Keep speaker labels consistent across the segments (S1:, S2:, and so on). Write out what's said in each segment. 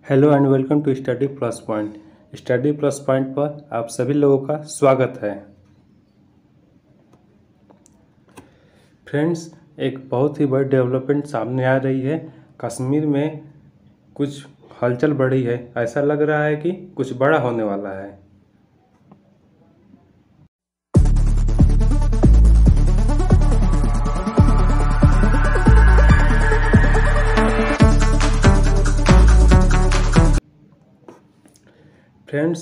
S1: Hello and welcome to study plus point. Study plus point पर आप सभी लोगों का स्वागत है। फ्रेंड्स, एक बहुत ही बड़ी डेवलपमेंट सामने आ रही है। कश्मीर में कुछ हलचल बढ़ी है। ऐसा लग रहा है कि कुछ बड़ा होने वाला है। फ्रेंड्स,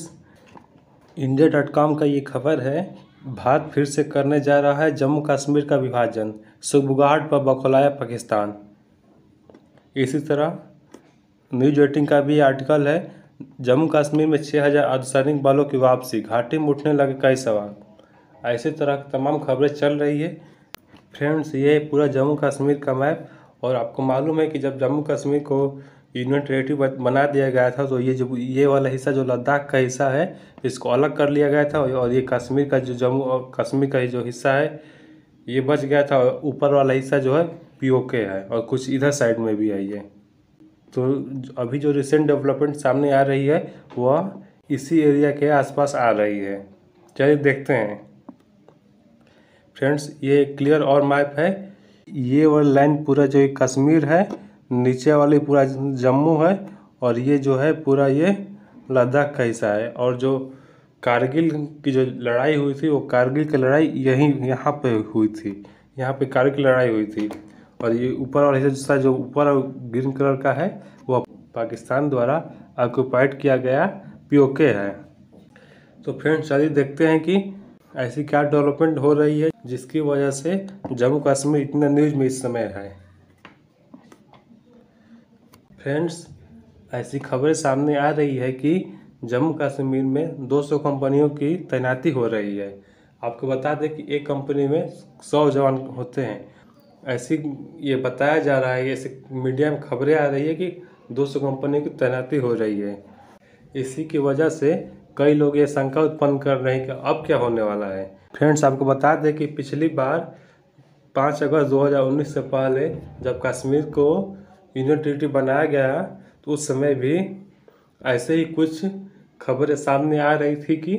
S1: India.com का ये खबर है, भारत फिर से करने जा रहा है जम्मू कश्मीर का विभाजन, सुगबुगाहट पर बौखलाया पाकिस्तान। इसी तरह न्यूज 18 का भी आर्टिकल है, जम्मू कश्मीर में 6000 अर्धसैनिक बलों की वापसी, घाटी में उठने लगे कई सवाल। ऐसी तरह तमाम खबरें चल रही है। फ्रेंड्स, ये पूरा जम्मू कश्मीर का मैप, और आपको मालूम है कि जब जम्मू कश्मीर को यूनियन टेरेटरी बना दिया गया था तो ये वाला हिस्सा जो लद्दाख का हिस्सा है, इसको अलग कर लिया गया था, और ये कश्मीर का जो जम्मू और कश्मीर का जो हिस्सा है ये बच गया था। ऊपर वाला हिस्सा जो है पीओके है, और कुछ इधर साइड में भी है ये। तो अभी जो रिसेंट डेवलपमेंट सामने आ रही है वह इसी एरिया के आसपास आ रही है। चलिए देखते हैं। फ्रेंड्स, ये क्लियर और मैप है। ये वाला लाइन पूरा जो कश्मीर है, नीचे वाली पूरा जम्मू है, और ये जो है पूरा ये लद्दाख का हिस्सा है। और जो कारगिल की जो लड़ाई हुई थी वो कारगिल की लड़ाई यहाँ पे हुई थी। यहाँ पे कारगिल लड़ाई हुई थी। और ये ऊपर वाला हिस्सा जो ऊपर ग्रीन कलर का है वो पाकिस्तान द्वारा ऑक्युपाइड किया गया पीओके है। तो फ्रेंड्स, चलिए देखते हैं कि ऐसी क्या डेवलपमेंट हो रही है जिसकी वजह से जम्मू कश्मीर इतना न्यूज में इस समय है। फ्रेंड्स, ऐसी खबरें सामने आ रही है कि जम्मू कश्मीर में 200 कंपनियों की तैनाती हो रही है। आपको बता दें कि एक कंपनी में 100 जवान होते हैं। ऐसी ये बताया जा रहा है, ऐसे मीडिया में खबरें आ रही है कि 200 कंपनियों की तैनाती हो रही है। इसी की वजह से कई लोग ये शंका उत्पन्न कर रहे हैं कि अब क्या होने वाला है। फ्रेंड्स, आपको बता दें कि पिछली बार 5 अगस्त 2019 से पहले जब कश्मीर को यूनियन टेरेटरी बनाया गया तो उस समय भी ऐसे ही कुछ खबरें सामने आ रही थी कि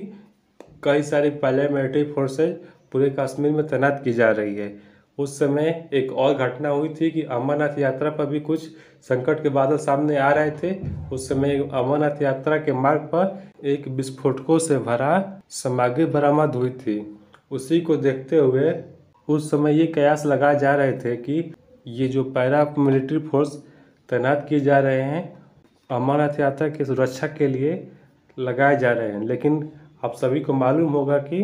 S1: कई सारी पैरामिलिट्री फोर्सेज पूरे कश्मीर में तैनात की जा रही है। उस समय एक और घटना हुई थी कि अमरनाथ यात्रा पर भी कुछ संकट के बादल सामने आ रहे थे। उस समय अमरनाथ यात्रा के मार्ग पर एक विस्फोटकों से भरा सामग्री बरामद हुई थी। उसी को देखते हुए उस समय ये कयास लगाए जा रहे थे कि ये जो पैरा मिलिट्री फोर्स तैनात किए जा रहे हैं अमरनाथ यात्रा की सुरक्षा के लिए लगाए जा रहे हैं। लेकिन आप सभी को मालूम होगा कि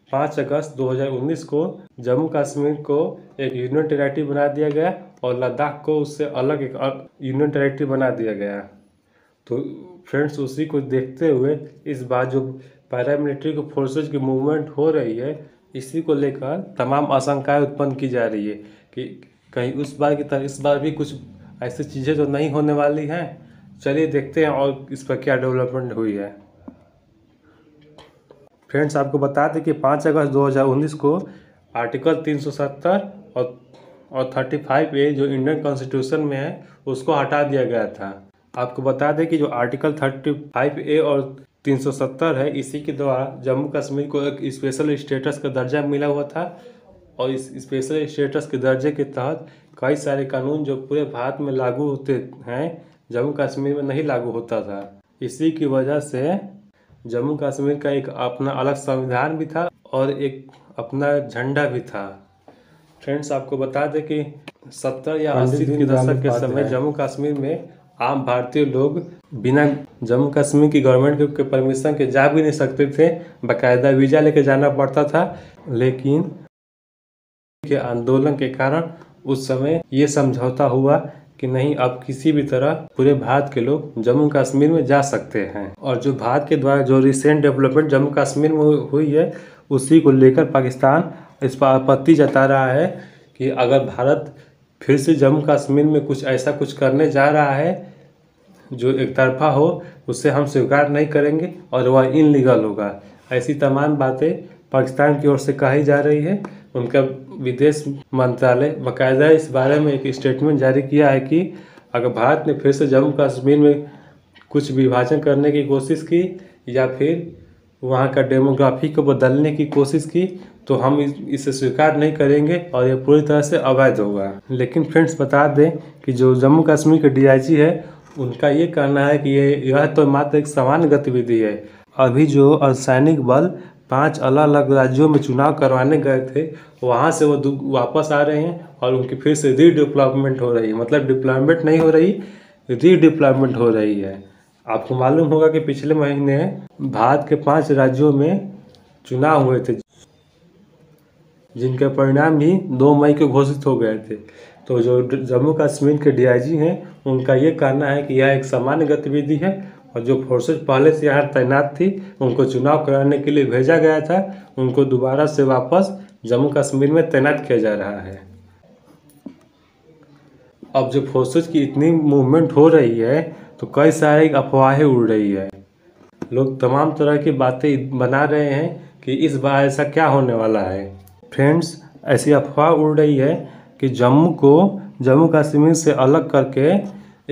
S1: 5 अगस्त 2019 को जम्मू कश्मीर को एक यूनियन टेरेटरी बना दिया गया और लद्दाख को उससे अलग एक यूनियन टेरेटरी बना दिया गया। तो फ्रेंड्स, उसी को देखते हुए इस बार जो पैरामिलिट्री को फोर्सेज की मूवमेंट हो रही है, इसी को लेकर तमाम आशंकाएं उत्पन्न की जा रही है कि कहीं उस बार की तरह इस बार भी कुछ ऐसी चीज़ें तो नहीं होने वाली हैं। चलिए देखते हैं और इस पर क्या डेवलपमेंट हुई है। फ्रेंड्स, आपको बता दें कि 5 अगस्त 2019 को आर्टिकल 370 और 35A जो इंडियन कॉन्स्टिट्यूशन में है उसको हटा दिया गया था। आपको बता दें कि जो आर्टिकल 35A और 370 है, इसी के द्वारा जम्मू कश्मीर को एक स्पेशल स्टेटस का दर्जा मिला हुआ था। और इस स्पेशल स्टेटस के दर्जे के तहत कई सारे कानून जो पूरे भारत में लागू होते हैं जम्मू कश्मीर में नहीं लागू होता था। इसी की वजह से जम्मू कश्मीर का एक अपना अलग संविधान भी था और एक अपना झंडा भी था। फ्रेंड्स, आपको बता दें कि 70 या 80 के दशक के समय जम्मू कश्मीर में आम भारतीय लोग बिना जम्मू कश्मीर की गवर्नमेंट के परमिशन के जा भी नहीं सकते थे, बाकायदा वीज़ा लेके जाना पड़ता था। लेकिन के आंदोलन के कारण उस समय ये समझौता हुआ कि नहीं, अब किसी भी तरह पूरे भारत के लोग जम्मू कश्मीर में जा सकते हैं। और जो भारत के द्वारा जो रिसेंट डेवलपमेंट जम्मू कश्मीर में हुई है उसी को लेकर पाकिस्तान इस पर आपत्ति जता रहा है कि अगर भारत फिर से जम्मू कश्मीर में कुछ ऐसा कुछ करने जा रहा है जो एक तरफा हो, उससे हम स्वीकार नहीं करेंगे और वह इनलीगल होगा। ऐसी तमाम बातें पाकिस्तान की ओर से कही जा रही है। उनका विदेश मंत्रालय बाकायदा इस बारे में एक स्टेटमेंट जारी किया है कि अगर भारत ने फिर से जम्मू कश्मीर में कुछ विभाजन करने की कोशिश की या फिर वहाँ का डेमोग्राफी को बदलने की कोशिश की, तो हम इसे स्वीकार नहीं करेंगे और ये पूरी तरह से अवैध होगा। लेकिन फ्रेंड्स बता दें कि जो जम्मू कश्मीर के DIG है उनका ये कहना है कि यह तो मात्र एक सामान्य गतिविधि है। अभी जो अर्धसैनिक बल 5 अलग अलग राज्यों में चुनाव करवाने गए थे, वहाँ से वो वापस आ रहे हैं और उनकी फिर से रीडिप्लॉयमेंट हो रही है। मतलब डिप्लॉयमेंट नहीं हो रही, रीडिप्लॉयमेंट हो रही है। आपको मालूम होगा कि पिछले महीने भारत के 5 राज्यों में चुनाव हुए थे, जिनके परिणाम भी 2 मई को घोषित हो गए थे। तो जो जम्मू कश्मीर के DIG हैं उनका ये कहना है कि यह एक सामान्य गतिविधि है और जो फोर्सेज पहले से यहाँ तैनात थी उनको चुनाव कराने के लिए भेजा गया था, उनको दोबारा से वापस जम्मू कश्मीर में तैनात किया जा रहा है। अब जो फोर्सेज की इतनी मूवमेंट हो रही है तो कई सारी अफवाहें उड़ रही है। लोग तमाम तरह की बातें बना रहे हैं कि इस बार ऐसा क्या होने वाला है। फ्रेंड्स, ऐसी अफवाह उड़ रही है कि जम्मू कश्मीर से अलग करके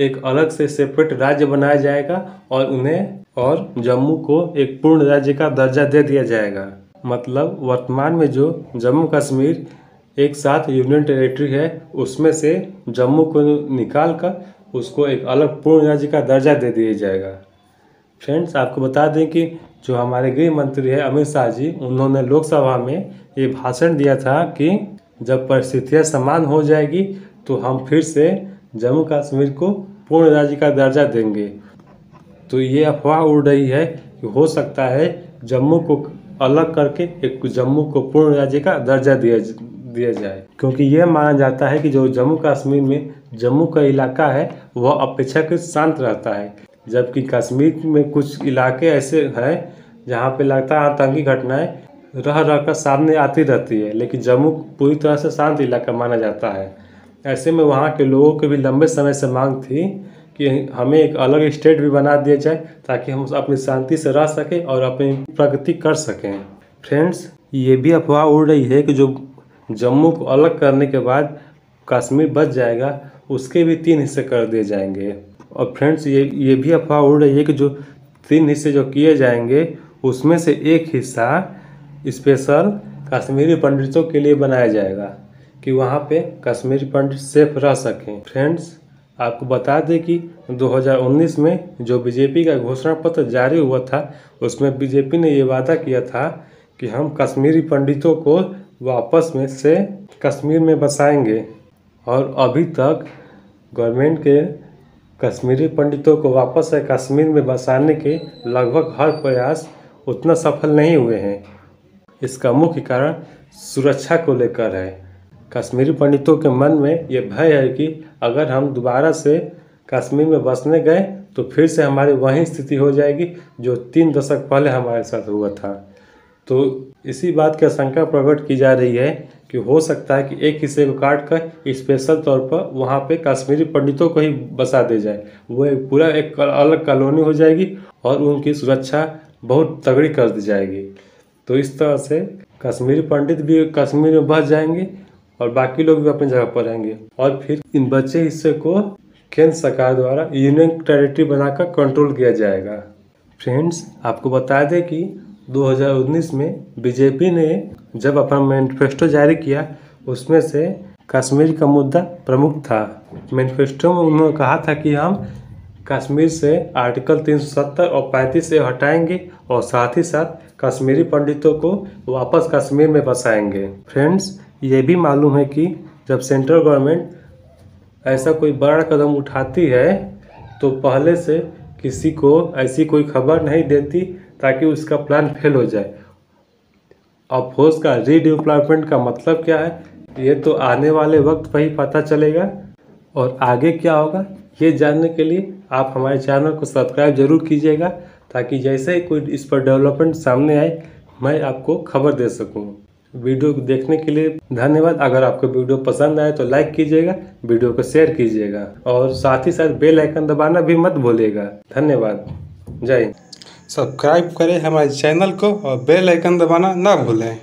S1: एक अलग से सेपरेट राज्य बनाया जाएगा और जम्मू को एक पूर्ण राज्य का दर्जा दे दिया जाएगा। मतलब वर्तमान में जो जम्मू कश्मीर एक साथ यूनियन टेरिटरी है, उसमें से जम्मू को निकाल कर उसको एक अलग पूर्ण राज्य का दर्जा दे दिया जाएगा। फ्रेंड्स, आपको बता दें कि जो हमारे गृह मंत्री है अमित शाह जी, उन्होंने लोकसभा में ये भाषण दिया था कि जब परिस्थितियाँ समान हो जाएगी तो हम फिर से जम्मू कश्मीर को पूर्ण राज्य का दर्जा देंगे। तो ये अफवाह उड़ रही है कि हो सकता है जम्मू को अलग करके एक जम्मू को पूर्ण राज्य का दर्जा दिया जाए, क्योंकि यह माना जाता है कि जो जम्मू कश्मीर में जम्मू का इलाका है वह अपेक्षाकृत शांत रहता है, जबकि कश्मीर में कुछ इलाके ऐसे हैं जहाँ पे लगातार आतंकी घटनाएं रह कर सामने आती रहती है, लेकिन जम्मू पूरी तरह से शांत इलाका माना जाता है। ऐसे में वहाँ के लोगों की भी लंबे समय से मांग थी कि हमें एक अलग स्टेट भी बना दिया जाए ताकि हम अपनी शांति से रह सकें और अपनी प्रगति कर सकें। फ्रेंड्स, ये भी अफवाह उड़ रही है कि जो जम्मू को अलग करने के बाद कश्मीर बच जाएगा, उसके भी 3 हिस्से कर दिए जाएंगे। और फ्रेंड्स, ये भी अफवाह उड़ रही है कि जो 3 हिस्से जो किए जाएंगे उसमें से एक हिस्सा स्पेशल कश्मीरी पंडितों के लिए बनाया जाएगा कि वहाँ पे कश्मीरी पंडित सेफ रह सकें। फ्रेंड्स, आपको बता दें कि 2019 में जो बीजेपी का घोषणा पत्र जारी हुआ था, उसमें बीजेपी ने ये वादा किया था कि हम कश्मीरी पंडितों को वापस में से कश्मीर में बसाएंगे, और अभी तक गवर्नमेंट के कश्मीरी पंडितों को वापस से कश्मीर में बसाने के लगभग हर प्रयास उतना सफल नहीं हुए हैं। इसका मुख्य कारण सुरक्षा को लेकर है। कश्मीरी पंडितों के मन में ये भय है कि अगर हम दोबारा से कश्मीर में बसने गए तो फिर से हमारी वही स्थिति हो जाएगी जो 3 दशक पहले हमारे साथ हुआ था। तो इसी बात की आशंका प्रकट की जा रही है कि हो सकता है कि एक हिस्से को काट कर स्पेशल तौर पर वहाँ पे कश्मीरी पंडितों को ही बसा दे जाए। वो पूरा एक अलग कॉलोनी हो जाएगी और उनकी सुरक्षा बहुत तगड़ी कर दी जाएगी। तो इस तरह से कश्मीरी पंडित भी कश्मीर में बस जाएंगे और बाकी लोग भी अपनी जगह पर रहेंगे, और फिर इन बचे हिस्से को केंद्र सरकार द्वारा यूनियन टेरिटरी बनाकर कंट्रोल किया जाएगा। फ्रेंड्स, आपको बता दें कि 2019 में बीजेपी ने जब अपना मैनिफेस्टो जारी किया, उसमें से कश्मीर का मुद्दा प्रमुख था। मैनिफेस्टो में उन्होंने कहा था कि हम कश्मीर से आर्टिकल 370 और 35 से हटाएंगे और साथ ही साथ कश्मीरी पंडितों को वापस कश्मीर में बसाएंगे। फ्रेंड्स, ये भी मालूम है कि जब सेंट्रल गवर्नमेंट ऐसा कोई बड़ा कदम उठाती है तो पहले से किसी को ऐसी कोई खबर नहीं देती ताकि उसका प्लान फेल हो जाए। अब फोर्स का रीडिप्लॉयमेंट का मतलब क्या है, ये तो आने वाले वक्त पर ही पता चलेगा, और आगे क्या होगा ये जानने के लिए आप हमारे चैनल को सब्सक्राइब जरूर कीजिएगा, ताकि जैसे ही कोई इस पर डेवलपमेंट सामने आए मैं आपको खबर दे सकूं। वीडियो को देखने के लिए धन्यवाद। अगर आपको वीडियो पसंद आए तो लाइक कीजिएगा, वीडियो को शेयर कीजिएगा और साथ ही साथ बेल आइकन दबाना भी मत भूलिएगा। धन्यवाद। जय हिंद।
S2: सब्सक्राइब करें हमारे चैनल को और बेल आइकन दबाना ना भूलें।